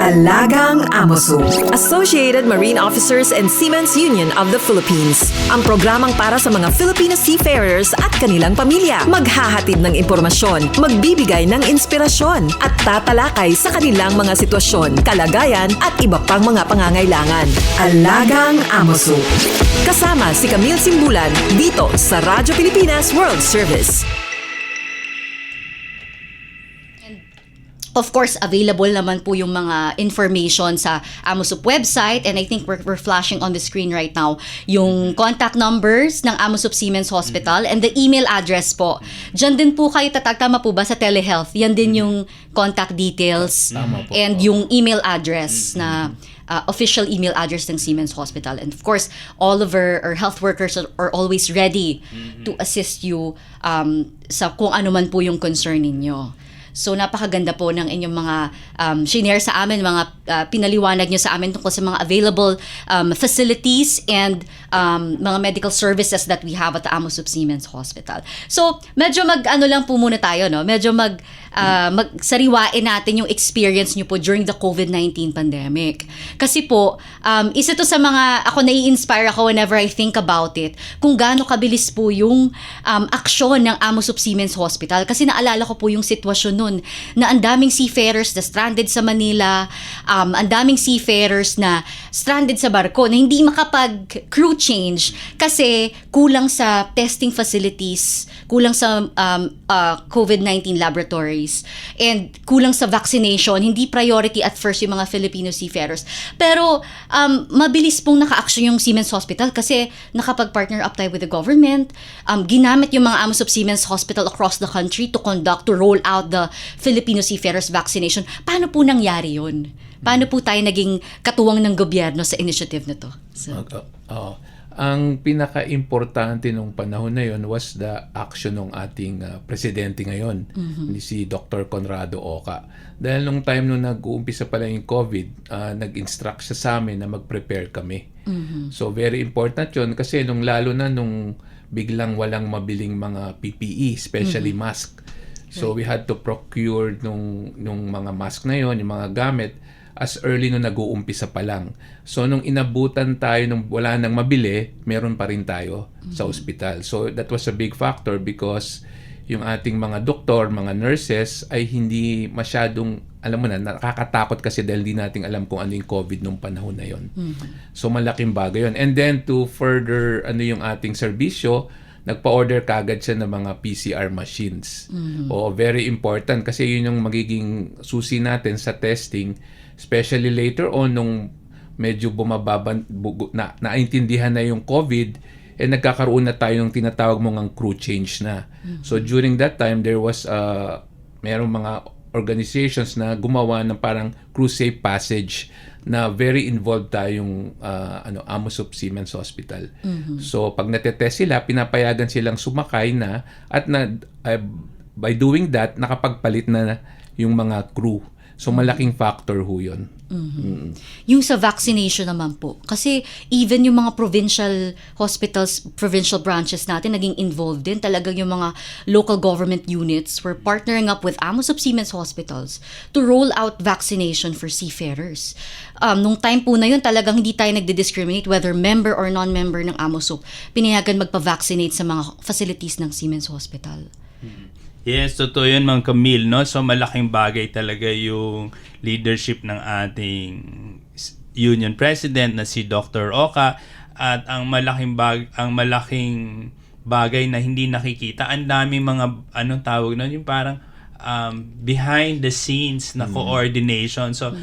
Alagang Amoso. Associated Marine Officers and Seamen's Union of the Philippines. Ang programang para sa mga Filipino seafarers at kanilang pamilya. Maghahatid ng impormasyon, magbibigay ng inspirasyon, at tatalakay sa kanilang mga sitwasyon, kalagayan at iba pang mga pangangailangan. Alagang Amoso. Kasama si Camille Simbulan dito sa Radyo Pilipinas World Service. Of course, available naman po yung mga information sa AMOSUP website, and I think we're flashing on the screen right now yung contact numbers ng AMOSUP Seamen's Hospital and the email address po. Diyan din po kayo tatagtama po ba sa telehealth? Yan din yung contact details and yung email address na official email address ng Seamen's Hospital. And of course, all of our health workers are always ready to assist you sa kung ano man po yung concern ninyo. So napakaganda po ng inyong mga shinare sa amin, mga pinaliwanag nyo sa amin tungkol sa mga available facilities and mga medical services that we have at the AMOSUP Seamen's Hospital. So medyo mag-ano lang po muna tayo, no? Medyo magsariwain natin yung experience nyo po during the COVID-19 pandemic. Kasi po, isa to sa mga, ako nai-inspire ako whenever I think about it, kung gaano kabilis po yung aksyon ng AMOSUP Seamen's Hospital. Kasi naalala ko po yung sitwasyon nun na ang daming seafarers na stranded sa Manila, ang daming seafarers na stranded sa barko na hindi makapag-crew change kasi kulang sa testing facilities, kulang sa COVID-19 laboratories, and kulang sa vaccination. Hindi priority at first yung mga Filipino seafarers. Pero mabilis pong naka-action yung Seamen's Hospital kasi nakapag-partner up tayo with the government. Ginamit yung mga AMOSUP Seamen's Hospital across the country to roll out the Filipino seafarers vaccination. Paano po nangyari yun? Paano po tayo naging katuwang ng gobyerno sa initiative na to? Ang pinaka-importante nung panahon na yon was the action ng ating presidente ngayon, ni si Dr. Conrado Oca. Dahil nung time nung nag-uumpisa pala yung COVID, nag-instruct siya sa amin na mag-prepare kami. So very important yun kasi lalo na nung biglang walang mabiling mga PPE, especially mask. So we had to procure nung mga mask na yon, yung mga gamit, as early nung nag-uumpisa pa lang. So nung inabutan tayo nung wala nang mabili, meron pa rin tayo sa ospital. So that was a big factor because yung ating mga doktor, mga nurses ay hindi masyadong, alam mo na, nakakatakot kasi dahil di natin alam kung ano yung COVID nung panahon na yon. So malaking bagay yon. And then to further yung ating serbisyo, nagpa-order kagad siya ng mga PCR machines. O very important kasi yun yung magiging susi natin sa testing, especially later on nung medyo naintindihan na yung COVID, nagkakaroon na tayo ng tinatawag mong crew change na. So during that time, there was merong mga organizations na gumawa ng parang crew safe passage na very involved tayong AMOSUP Seamen's Hospital. So pag natetest sila, pinapayagan silang sumakay na at by doing that, nakapagpalit na yung mga crew. So malaking factor ho yun. Yung sa vaccination naman po, kasi even yung mga provincial hospitals, provincial branches natin naging involved din. Talagang yung mga local government units were partnering up with AMOSUP Seamen's Hospitals to roll out vaccination for seafarers. Nung time po na yun, talagang hindi tayo nagdi-discriminate whether member or non-member ng AMOSUP. Pinayagan magpa-vaccinate sa mga facilities ng Seamen's Hospital. Yes, totoo yun, Ma'am Camille, no? So malaking bagay talaga yung leadership ng ating union president na si Dr. Oca, at ang malaking bagay na hindi nakikita, ang daming mga tawag nun, yung parang behind the scenes na coordination. So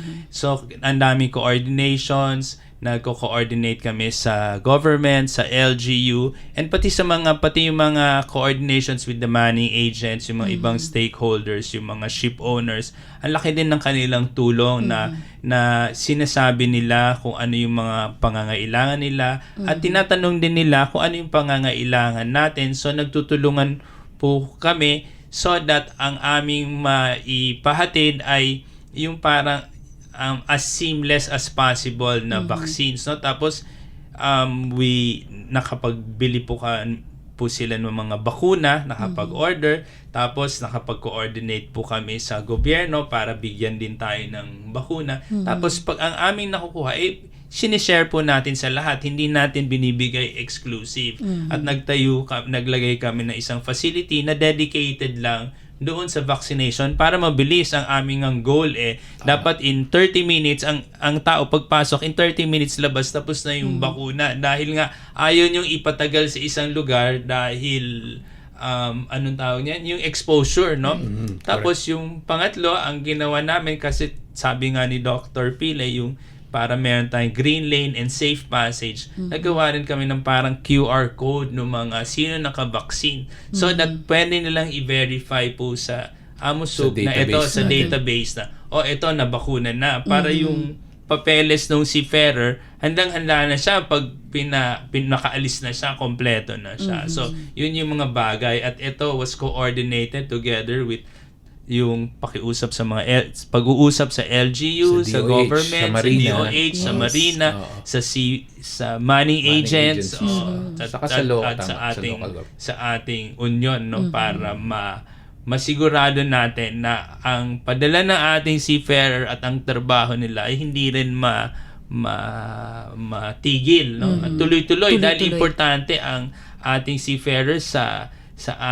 ang daming coordinations, nagko-coordinate kami sa government, sa LGU, and pati yung mga coordinations with the manning agents, yung mga ibang stakeholders, yung mga ship owners. Ang laki din ng kanilang tulong na sinasabi nila kung ano yung mga pangangailangan nila at tinatanong din nila kung ano yung pangangailangan natin. So nagtutulungan po kami so that ang aming maipahatid ay yung parang as seamless as possible na vaccines, no? Tapos we nakapagbili po po sila ng mga bakuna, nakapag-order, tapos nakapag-coordinate po kami sa gobyerno para bigyan din tayo ng bakuna. Tapos pag ang aming nakukuha, sinishare po natin sa lahat, hindi natin binibigay exclusive. At naglagay kami ng isang facility na dedicated lang doon sa vaccination para mabilis ang aming ang goal dapat in 30 minutes ang tao pagpasok in 30 minutes labas tapos na yung bakuna dahil nga ayaw yung ipatagal sa isang lugar dahil anong tawag niyan yung exposure no tapos yung pangatlo ang ginawa namin kasi sabi nga ni Dr. Pile yung para meron tayong green lane and safe passage, nagawa rin kami ng parang QR code ng mga sino nakabaksin. So that pwede nilang i-verify po sa AMOSUP na ito sa database na, ito nabakuna na. Para yung papeles ng seafarer, handang-handa na siya pag pinakaalis na siya, kompleto na siya. So yun yung mga bagay at ito was coordinated together with yung pakiusap sa mga pag-uusap sa LGU, sa DOH, government, sa Marina. sa DOH, sa Marina, sa money agents, at sa ating union no para masigurado natin na ang padala ng ating seafarer at ang trabaho nila ay hindi rin matigil no at tuloy-tuloy dahil importante ang ating seafarers sa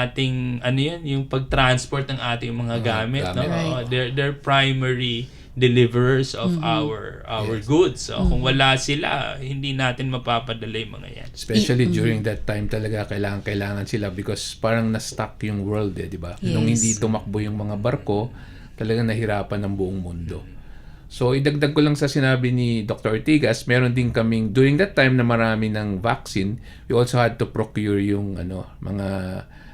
ating yung pag-transport ng ating mga gamit no they're primary deliverers of our goods so kung wala sila hindi natin mapapadala yung mga yan especially during that time talaga kailangan sila because parang na-stuck yung world di ba nung hindi tumakbo yung mga barko talagang nahirapan ng buong mundo. So idagdag ko lang sa sinabi ni Dr. Ortigas, meron din kaming during that time na marami ng vaccine, we also had to procure yung mga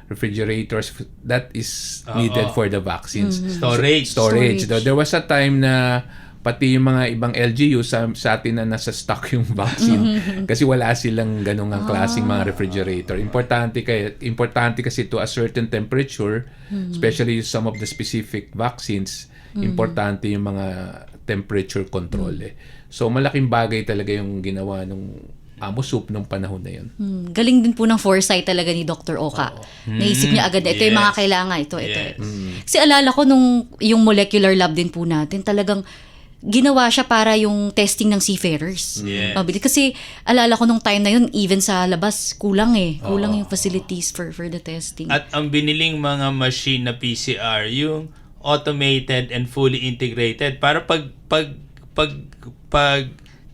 refrigerators that is needed for the vaccines. Storage. There was a time na pati yung mga ibang LGU sa atin na nasa stock yung vaccine kasi wala silang ganung ang klaseng mga refrigerator. Importante kasi to a certain temperature, especially some of the specific vaccines, importante yung mga temperature control So malaking bagay talaga yung ginawa nung AMOSUP nung panahon na yun. Galing din po ng foresight talaga ni Dr. Oka. Naisip niya agad na ito yung mga kailangan. Ito. Kasi alala ko nung yung molecular lab din po natin, talagang ginawa siya para yung testing ng seafarers. Kasi alala ko nung time na yun, even sa labas, kulang Kulang yung facilities for the testing. At ang biniling mga machine na PCR, yung automated and fully integrated para pag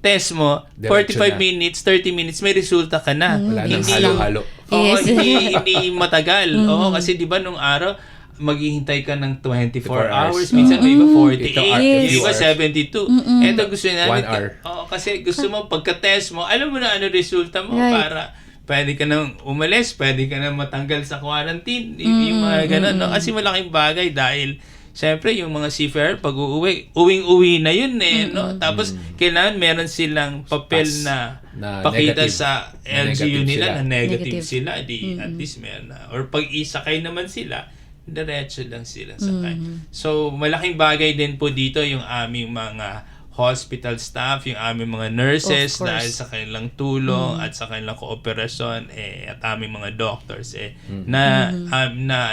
test mo, 45 minutes, 30 minutes, may resulta ka na. Wala nang halo-halo. Hindi matagal. Kasi di ba nung araw, maghihintay ka ng 24 hours. Minsan may iba 48, yung iba 72. Ito gusto namin. 1 hour. Kasi gusto mo, pagka-test mo, alam mo na ano resulta mo para pwede ka nang umalis, pwede ka nang matanggal sa quarantine. Yung mga ganun. No? Kasi malaking bagay dahil siyempre, yung mga seafarer, pag uwing-uwi na yun no? Tapos, kailangan meron silang papel na pakita negative, sa LGU nila na negative sila. At least meron na. Or pag isakay naman sila, diretso lang sila sakay. So, malaking bagay din po dito yung aming mga hospital staff, yung aming mga nurses dahil sa kanilang tulong at sa kanilang kooperasyon at aming mga doctors na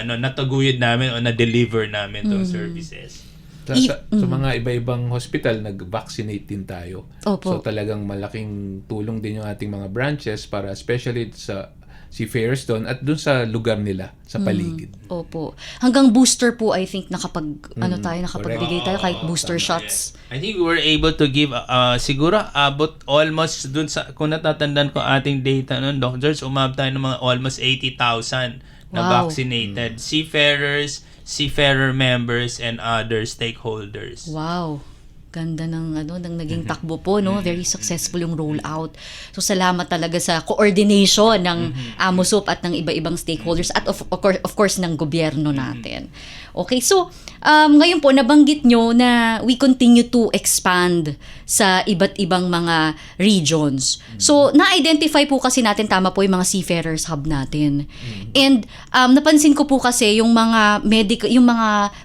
nataguyod namin o na-deliver namin tong services. Sa mga iba-ibang hospital, nag-vaccinate din tayo. So talagang malaking tulong din yung ating mga branches para especially sa seafarers doon at doon sa lugar nila, sa paligid. Opo. Hanggang booster po, I think, nakapagbigay tayo kahit booster shots. I think we were able to give, siguro, abot almost doon sa, kung natatandaan ko ating data noon, doctors, umabot tayo ng mga almost 80,000 na vaccinated seafarers, seafarer members, and other stakeholders. Wow. Ganda ng naging takbo po, no? Very successful yung rollout. So salamat talaga sa coordination ng AMOSUP at ng iba-ibang stakeholders at of course ng gobyerno natin. Okay, so ngayon po nabanggit nyo na we continue to expand sa iba't ibang mga regions. So na-identify po kasi natin tama po yung mga seafarers hub natin. And napansin ko po kasi yung mga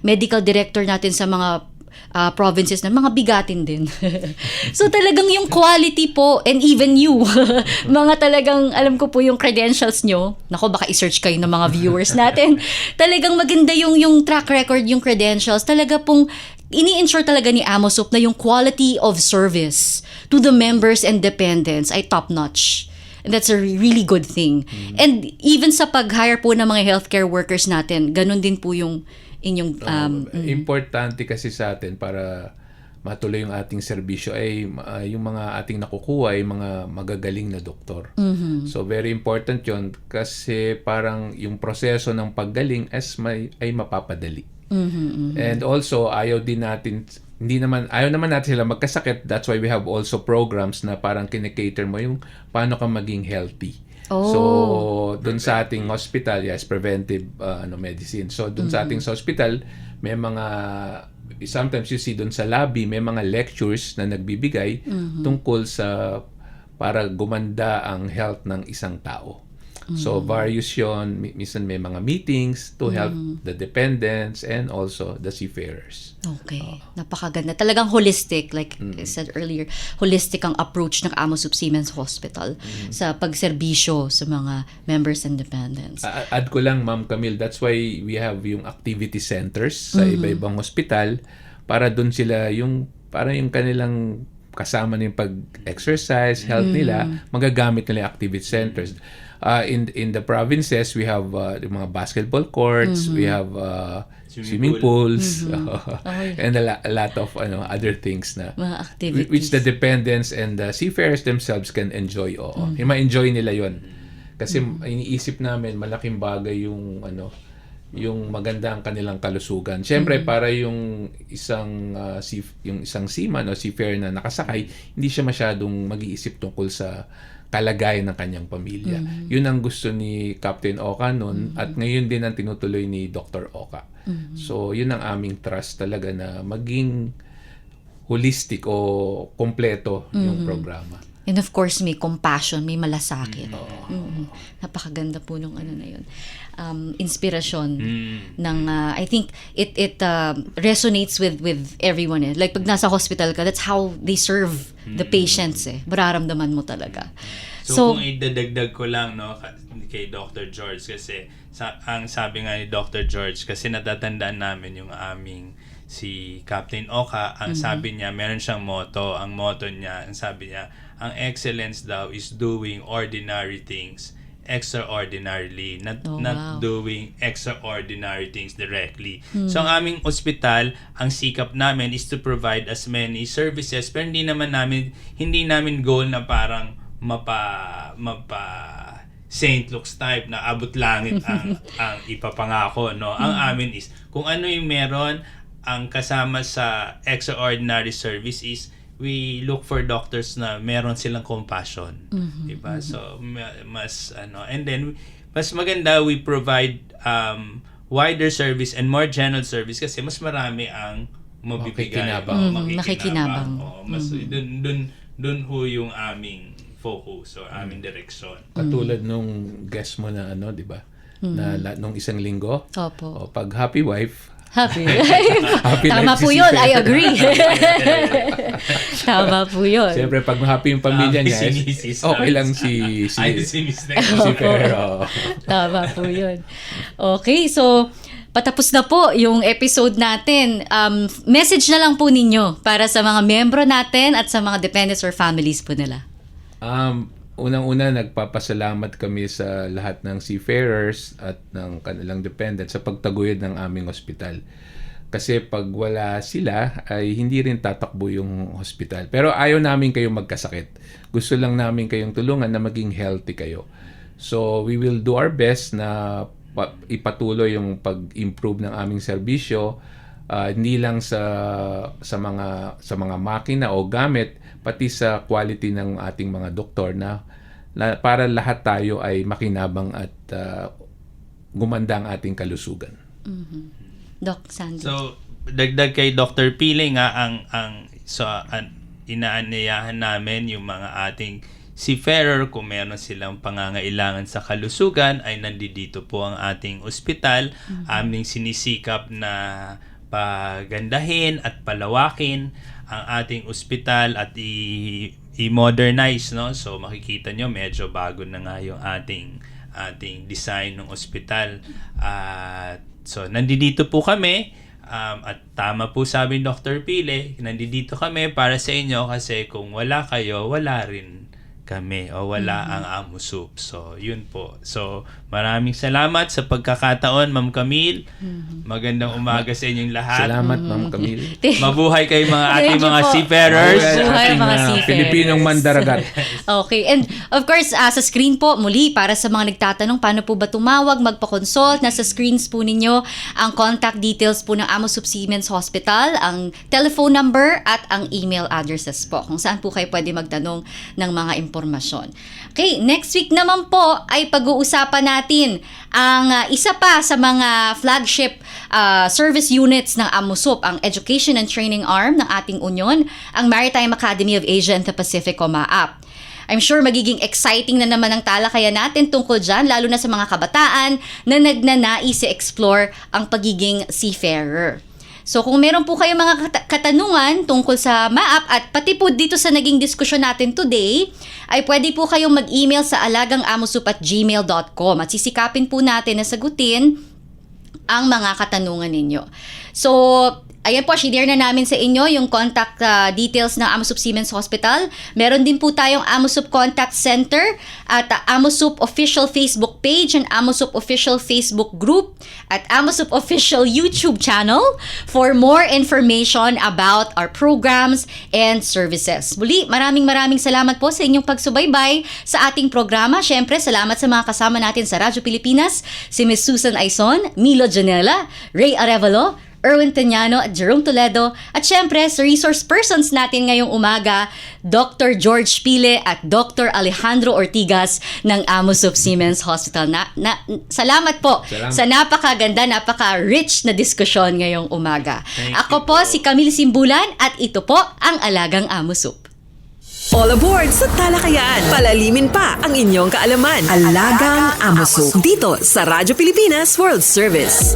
medical director natin sa mga provinces na mga bigatin din. So talagang yung quality po, and even you, mga talagang alam ko po yung credentials nyo. Nako, baka i-search kayo ng mga viewers natin. Talagang maganda yung track record, yung credentials. Talaga pong ini-ensure talaga ni AMOSUP na yung quality of service to the members and dependents ay top-notch. And that's a really good thing. And even sa pag-hire po ng mga healthcare workers natin, ganun din po yung inyong... Importante kasi sa atin para matuloy yung ating serbisyo ay yung mga ating nakukuha ay mga magagaling na doktor. So very important yon kasi parang yung proseso ng paggaling ay mapapadali. And also ayaw naman natin sila magkasakit. That's why we have also programs na parang kinikater mo yung paano ka maging healthy. So doon sa ating hospital, yes, preventive medicine. So doon sa ating hospital, may mga sometimes you see doon sa lobby may mga lectures na nagbibigay tungkol sa para gumanda ang health ng isang tao. So various yun, minsan may mga meetings to help the dependents and also the seafarers. Okay. Napakaganda. Talagang holistic, like I said earlier, holistic ang approach ng AMOSUP Siemens Hospital sa pagserbisyo sa mga members and dependents. Add ko lang, Ma'am Camille, that's why we have yung activity centers sa iba-ibang hospital para doon sila para yung kanilang kasama ng pag-exercise, health nila, magagamit nila yung activity centers. In the provinces, we have yung mga basketball courts, we have swimming pools, and a lot of other things na Mga activities. which the dependents and the seafarers themselves can enjoy. Yung ma-enjoy nila yon. Kasi iniisip namin malaking bagay yung maganda ang kanilang kalusugan. Siyempre para yung isang seaman o seafarer na nakasakay, hindi siya masyadong mag-iisip tungkol sa kalagayan ng kanyang pamilya. Yun ang gusto ni Captain Oka noon at ngayon din ang tinutuloy ni Dr. Oka. So yun ang aming trust talaga na maging holistic o kompleto yung programa. And of course, may compassion, may malasakit. Napakaganda po nung na yun. Inspirasyon ng, I think, it resonates with everyone. Like, pag nasa hospital ka, that's how they serve the patients. Mararamdaman mo talaga. So kung idadagdag ko lang kay Dr. George kasi ang sabi nga ni Dr. George kasi natatandaan namin yung aming si Captain Oka, ang sabi niya, meron siyang motto. Ang motto niya, ang sabi niya, ang excellence daw is doing ordinary things extraordinarily, not doing extraordinary things directly. So ang aming ospital, ang sikap namin is to provide as many services, pero hindi namin goal na parang mapa St. Luke's type na abot langit ang ipapangako, no? Ang amin is kung ano yung meron, ang kasama sa extraordinary service is we look for doctors na meron silang compassion. Diba? So mas and then mas maganda we provide wider service and more general service kasi mas marami ang mabibigay, makikinabang. Mas dun ho yung aming focus or aming direksyon. Katulad nung guest mo na di ba? Na nung isang linggo. Opo. Pag happy wife, happy. life Tama po si yun. seafarer. I agree. Tama po yun. Siyempre, pag happy yung pamilya niya, okay lang si Mr. seafarer. Tama po yun. Okay, so patapos na po yung episode natin. Message na lang po ninyo para sa mga membro natin at sa mga dependents or families po nila. Unang-una, nagpapasalamat kami sa lahat ng seafarers at ng kanilang dependents sa pagtaguyod ng aming ospital. Kasi pag wala sila, ay hindi rin tatakbo yung hospital. Pero ayaw namin kayong magkasakit. Gusto lang namin kayong tulungan na maging healthy kayo. So, we will do our best na ipatuloy yung pag-improve ng aming serbisyo. Hindi lang sa mga makina o gamit, pati sa quality ng ating mga doktor na para lahat tayo ay makinabang at gumanda ang ating kalusugan. Doc Sandy. So dagdag kay Dr. Pili nga inaanyayahan namin yung mga ating seafarer kung meron silang pangangailangan sa kalusugan ay nandito po ang ating ospital. Aming sinisikap na pagandahin at palawakin ang ating ospital at i-modernize, no? So makikita nyo medyo bago na nga yung ating design ng ospital. So nandito po kami, at tama po sabi ni Dr. Pile, nandito kami para sa inyo kasi kung wala kayo, wala rin kami o wala ang AMOSUP. So, yun po. So, maraming salamat sa pagkakataon, Ma'am Camille. Magandang umaga sa inyong lahat. Salamat, Ma'am Camille. Mabuhay kayo ating Thank you mga po. seafarers. Mabuhay Ating, mga seafarers. Pilipinong mandaragat. Okay. And of course, sa screen po, muli, para sa mga nagtatanong paano po ba tumawag, magpa-consult, nasa screens po ninyo ang contact details po ng AMOSUP Siemens Hospital, ang telephone number at ang email addresses po, kung saan po kayo pwede magtanong ng mga impormasyon. Okay, next week naman po ay pag-uusapan natin ang isa pa sa mga flagship service units ng AMOSUP, ang Education and Training Arm ng ating union, ang Maritime Academy of Asia and the Pacific o MAAP. I'm sure magiging exciting na naman ang talakayan natin tungkol dyan, lalo na sa mga kabataan na nagnanais i-explore ang pagiging seafarer. So kung meron po kayong mga katanungan tungkol sa MAAP at pati po dito sa naging diskusyon natin today, ay pwede po kayong mag-email sa alagangamosup@gmail.com at sisikapin po natin na sagutin ang mga katanungan ninyo. So, ayan po, share na namin sa inyo yung contact details ng AMOSUP Siemens Hospital. Meron din po tayong AMOSUP Contact Center at AMOSUP Official Facebook page and AMOSUP Official Facebook group at AMOSUP Official YouTube channel for more information about our programs and services. Muli, maraming salamat po sa inyong pagsubaybay sa ating programa. Syempre, salamat sa mga kasama natin sa Radyo Pilipinas, si Ms. Susan Aison, Milo Janela, Ray Arevalo, Erwin Tanyano at Jerome Toledo, at syempre sa resource persons natin ngayong umaga, Dr. George Pile at Dr. Alejandro Ortigas ng AMOSUP Siemens Hospital. Salamat po sa napakaganda, napaka-rich na diskusyon ngayong umaga. Ako po si Camille Simbulan at ito po ang Alagang AMOSUP. All aboard sa talakayan. Palalimin pa ang inyong kaalaman. Alagang AMOSUP. Dito sa Radyo Pilipinas World Service.